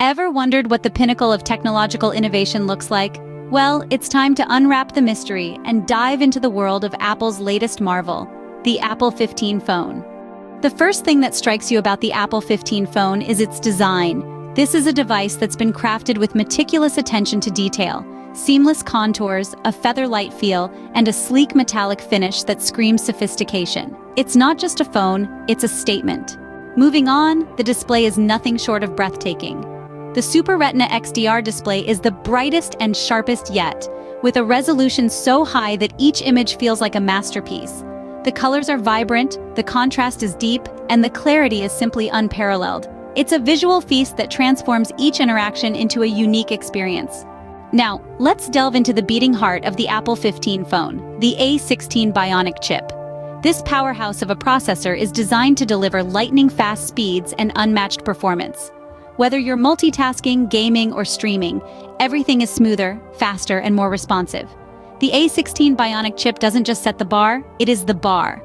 Ever wondered what the pinnacle of technological innovation looks like? Well, it's time to unwrap the mystery and dive into the world of Apple's latest marvel, the Apple 15 phone. The first thing that strikes you about the Apple 15 phone is its design. This is a device that's been crafted with meticulous attention to detail, seamless contours, a feather-light feel, and a sleek metallic finish that screams sophistication. It's not just a phone, it's a statement. Moving on, the display is nothing short of breathtaking. The Super Retina XDR display is the brightest and sharpest yet, with a resolution so high that each image feels like a masterpiece. The colors are vibrant, the contrast is deep, and the clarity is simply unparalleled. It's a visual feast that transforms each interaction into a unique experience. Now, let's delve into the beating heart of the Apple 15 phone, the A16 Bionic chip. This powerhouse of a processor is designed to deliver lightning-fast speeds and unmatched performance. Whether you're multitasking, gaming, or streaming, everything is smoother, faster, and more responsive. The A16 Bionic chip doesn't just set the bar, it is the bar.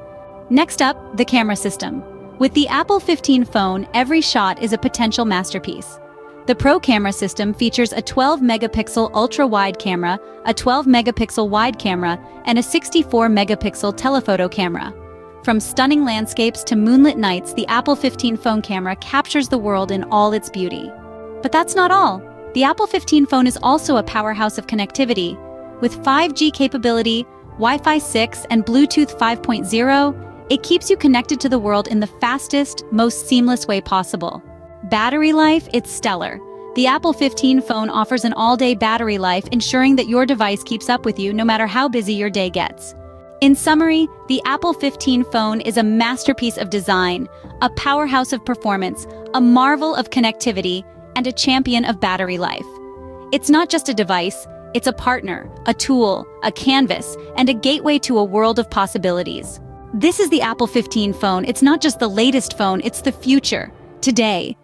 Next up, the camera system. With the Apple 15 phone, every shot is a potential masterpiece. The Pro camera system features a 12-megapixel ultra-wide camera, a 12-megapixel wide camera, and a 64-megapixel telephoto camera. From stunning landscapes to moonlit nights, the Apple 15 phone camera captures the world in all its beauty. But that's not all. The Apple 15 phone is also a powerhouse of connectivity. With 5G capability, Wi-Fi 6, and Bluetooth 5.0, it keeps you connected to the world in the fastest, most seamless way possible. Battery life, it's stellar. The Apple 15 phone offers an all-day battery life, ensuring that your device keeps up with you no matter how busy your day gets. In summary, the Apple 15 phone is a masterpiece of design, a powerhouse of performance, a marvel of connectivity, and a champion of battery life. It's not just a device, it's a partner, a tool, a canvas, and a gateway to a world of possibilities. This is the Apple 15 phone. It's not just the latest phone, it's the future. Today,